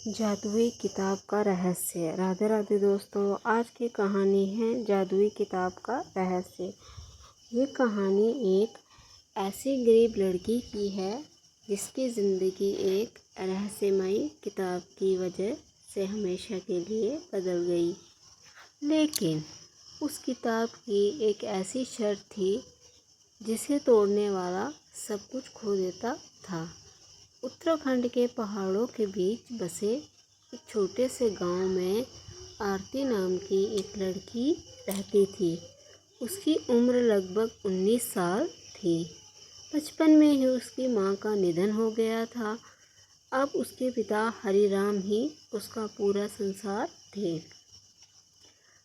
जादुई किताब का रहस्य। राधे राधे दोस्तों, आज की कहानी है जादुई किताब का रहस्य। ये कहानी एक ऐसी गरीब लड़की की है जिसकी ज़िंदगी एक रहस्यमयी किताब की वजह से हमेशा के लिए बदल गई। लेकिन उस किताब की एक ऐसी शर्त थी जिसे तोड़ने वाला सब कुछ खो देता था। उत्तराखंड के पहाड़ों के बीच बसे एक छोटे से गांव में आरती नाम की एक लड़की रहती थी। उसकी उम्र लगभग 19 साल थी। बचपन में ही उसकी मां का निधन हो गया था। अब उसके पिता हरिराम ही उसका पूरा संसार थे।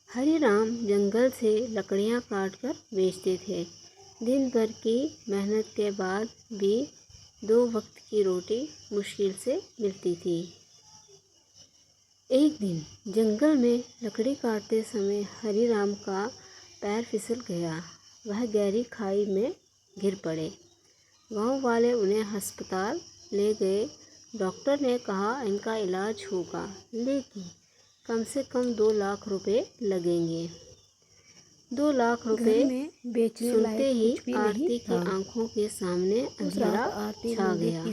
हरिराम जंगल से लकड़ियां काटकर बेचते थे। दिन भर की मेहनत के बाद भी 2 वक्त की रोटी मुश्किल से मिलती थी। एक दिन जंगल में लकड़ी काटते समय हरिराम का पैर फिसल गया। वह गहरी खाई में गिर पड़े। गांव वाले उन्हें अस्पताल ले गए। डॉक्टर ने कहा इनका इलाज होगा, लेकिन कम से कम 2 लाख रुपए लगेंगे। 2 लाख रुपए सुनते ही आरती की आंखों के सामने अंधेरा छा गया।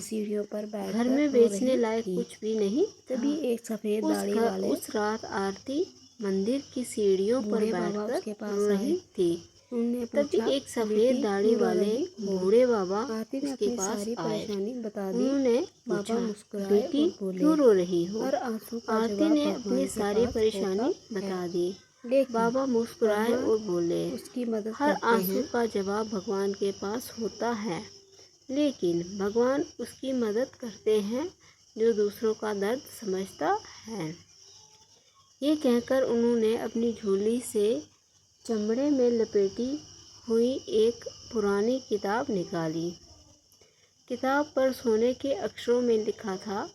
घर में बेचने लायक कुछ भी नहीं। तभी एक सफेद दाढ़ी वाले उस रात आरती मंदिर की सीढ़ियों पर बैठकर रो रही थी। तभी एक सफेद दाढ़ी वाले बूढ़े बाबा उसके पास आए। उन्होंने पूछा, बेटी क्यों रो रही हो? आरती ने अपनी सारी परेशानी बता दी। बाबा मुस्कुराए और बोले, हर आंसू का जवाब भगवान के पास होता है, लेकिन भगवान उसकी मदद करते हैं जो दूसरों का दर्द समझता है। ये कहकर उन्होंने अपनी झोली से चमड़े में लपेटी हुई एक पुरानी किताब निकाली। किताब पर सोने के अक्षरों में लिखा था,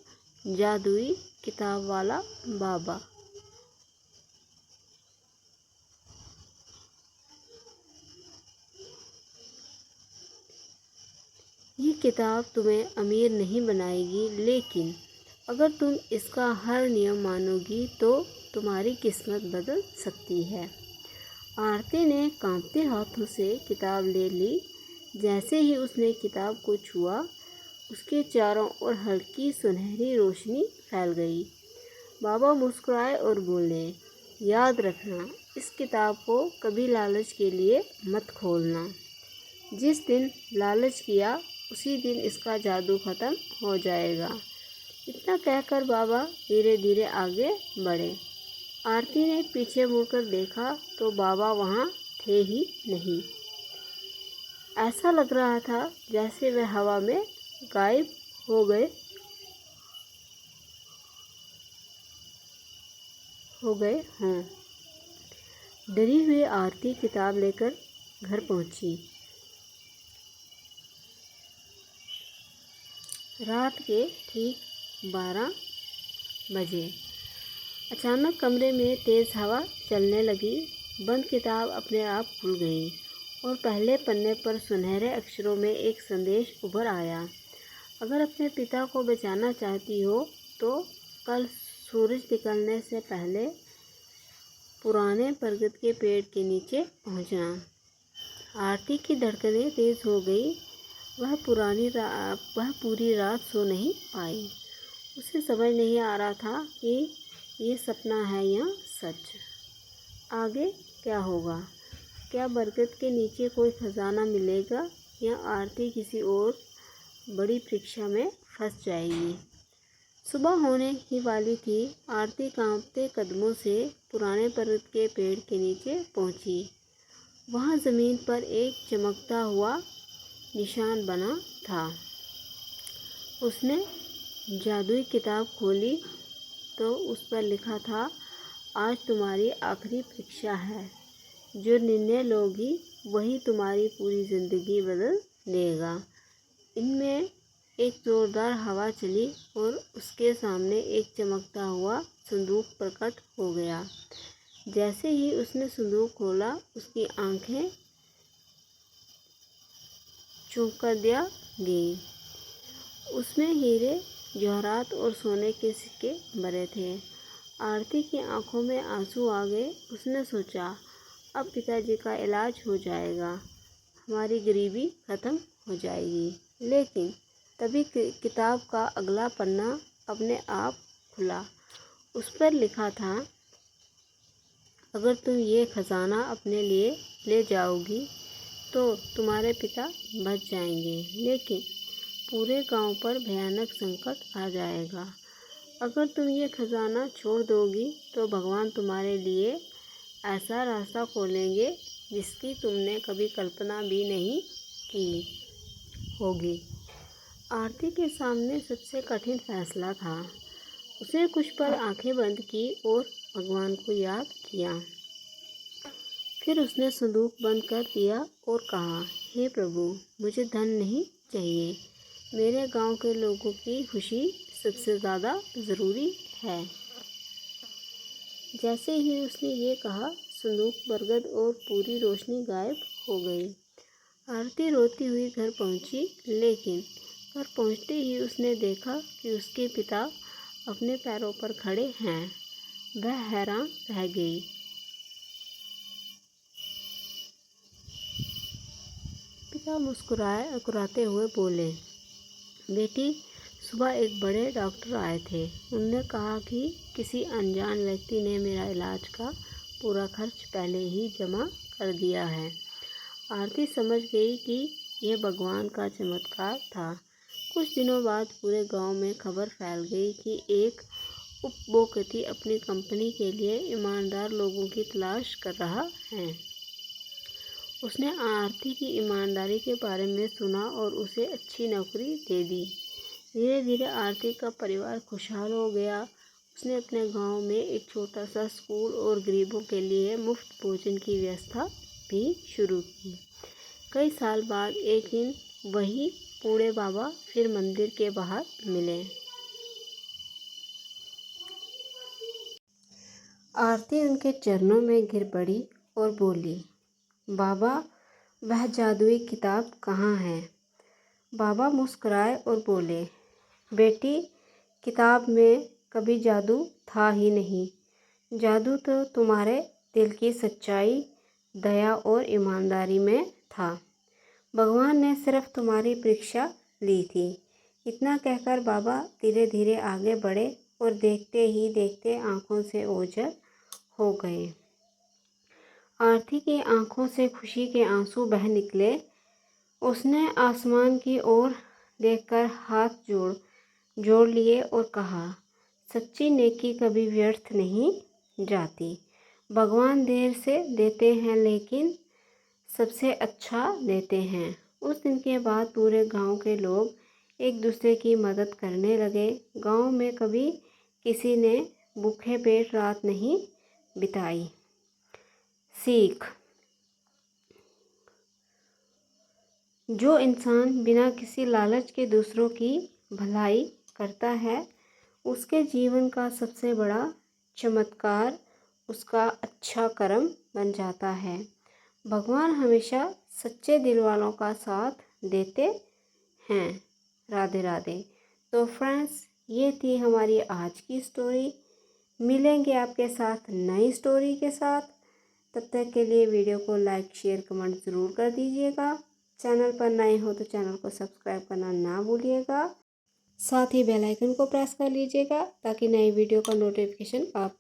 जादुई किताब वाला बाबा। ये किताब तुम्हें अमीर नहीं बनाएगी, लेकिन अगर तुम इसका हर नियम मानोगी तो तुम्हारी किस्मत बदल सकती है। आरती ने कांपते हाथों से किताब ले ली। जैसे ही उसने किताब को छुआ, उसके चारों ओर हल्की सुनहरी रोशनी फैल गई। बाबा मुस्कुराए और बोले, याद रखना, इस किताब को कभी लालच के लिए मत खोलना। जिस दिन लालच किया उसी दिन इसका जादू खत्म हो जाएगा। इतना कहकर बाबा धीरे धीरे आगे बढ़े। आरती ने पीछे मुड़कर देखा तो बाबा वहाँ थे ही नहीं। ऐसा लग रहा था जैसे वह हवा में गायब हो गए हों। डरी हुई आरती किताब लेकर घर पहुँची। रात के ठीक 12 बजे अचानक कमरे में तेज़ हवा चलने लगी। बंद किताब अपने आप खुल गई और पहले पन्ने पर सुनहरे अक्षरों में एक संदेश उभर आया। अगर अपने पिता को बचाना चाहती हो तो कल सूरज निकलने से पहले पुराने बरगद के पेड़ के नीचे पहुंचना। आरती की धड़कनें तेज़ हो गई। वह पूरी रात सो नहीं पाई। उसे समझ नहीं आ रहा था कि ये सपना है या सच। आगे क्या होगा? क्या बरगद के नीचे कोई खजाना मिलेगा या आरती किसी और बड़ी परीक्षा में फंस जाएगी? सुबह होने ही वाली थी। आरती कांपते कदमों से पुराने बरगद के पेड़ के नीचे पहुंची। वहां ज़मीन पर एक चमकता हुआ निशान बना था। उसने जादुई किताब खोली तो उस पर लिखा था, आज तुम्हारी आखिरी परीक्षा है। जो निर्णय लोगी वही तुम्हारी पूरी ज़िंदगी बदल देगा। इनमें एक ज़ोरदार हवा चली और उसके सामने एक चमकता हुआ संदूक प्रकट हो गया। जैसे ही उसने संदूक खोला, उसकी आंखें चौंका दिया गई। उसमें हीरे जवाहरात और सोने के सिक्के भरे थे। आरती की आंखों में आंसू आ गए। उसने सोचा, अब पिताजी का इलाज हो जाएगा, हमारी गरीबी ख़त्म हो जाएगी। लेकिन तभी किताब का अगला पन्ना अपने आप खुला। उस पर लिखा था, अगर तुम ये खजाना अपने लिए ले जाओगी तो तुम्हारे पिता बच जाएंगे, लेकिन पूरे गांव पर भयानक संकट आ जाएगा। अगर तुम ये खजाना छोड़ दोगी तो भगवान तुम्हारे लिए ऐसा रास्ता खोलेंगे जिसकी तुमने कभी कल्पना भी नहीं की होगी। आरती के सामने सबसे कठिन फैसला था। उसने कुछ पल आंखें बंद की और भगवान को याद किया। फिर उसने संदूक बंद कर दिया और कहा, हे प्रभु, मुझे धन नहीं चाहिए, मेरे गांव के लोगों की खुशी सबसे ज़्यादा ज़रूरी है। जैसे ही उसने ये कहा, संदूक, बरगद और पूरी रोशनी गायब हो गई। आरती रोती हुई घर पहुंची, लेकिन घर पहुंचते ही उसने देखा कि उसके पिता अपने पैरों पर खड़े हैं। वह हैरान रह गई। पिता मुस्कुराते हुए बोले, बेटी, सुबह एक बड़े डॉक्टर आए थे। उन्होंने कहा कि किसी अनजान व्यक्ति ने मेरा इलाज का पूरा खर्च पहले ही जमा कर दिया है। आरती समझ गई कि यह भगवान का चमत्कार था। कुछ दिनों बाद पूरे गांव में खबर फैल गई कि एक उपभोक्ता अपनी कंपनी के लिए ईमानदार लोगों की तलाश कर रहा है। उसने आरती की ईमानदारी के बारे में सुना और उसे अच्छी नौकरी दे दी। धीरे धीरे आरती का परिवार खुशहाल हो गया। उसने अपने गांव में एक छोटा सा स्कूल और गरीबों के लिए मुफ्त भोजन की व्यवस्था भी शुरू की। कई साल बाद एक दिन वही बूढ़े बाबा फिर मंदिर के बाहर मिले। आरती उनके चरणों में गिर पड़ी और बोली, बाबा, वह जादुई किताब कहाँ है? बाबा मुस्कुराए और बोले, बेटी, किताब में कभी जादू था ही नहीं। जादू तो तुम्हारे दिल की सच्चाई, दया और ईमानदारी में था। भगवान ने सिर्फ तुम्हारी परीक्षा ली थी। इतना कहकर बाबा धीरे धीरे आगे बढ़े और देखते ही देखते आंखों से ओझल हो गए। आरती की आंखों से खुशी के आंसू बह निकले। उसने आसमान की ओर देखकर हाथ जोड़ लिए और कहा, सच्ची नेकी कभी व्यर्थ नहीं जाती। भगवान देर से देते हैं लेकिन सबसे अच्छा देते हैं। उस दिन के बाद पूरे गांव के लोग एक दूसरे की मदद करने लगे। गांव में कभी किसी ने भूखे पेट रात नहीं बिताई। सीख, जो इंसान बिना किसी लालच के दूसरों की भलाई करता है, उसके जीवन का सबसे बड़ा चमत्कार उसका अच्छा कर्म बन जाता है। भगवान हमेशा सच्चे दिल वालों का साथ देते हैं। राधे राधे। तो फ्रेंड्स, ये थी हमारी आज की स्टोरी। मिलेंगे आपके साथ नई स्टोरी के साथ। तब तक के लिए वीडियो को लाइक, शेयर, कमेंट ज़रूर कर दीजिएगा। चैनल पर नए हो तो चैनल को सब्सक्राइब करना ना भूलिएगा। साथ ही बेल आइकन को प्रेस कर लीजिएगा ताकि नई वीडियो का नोटिफिकेशन आप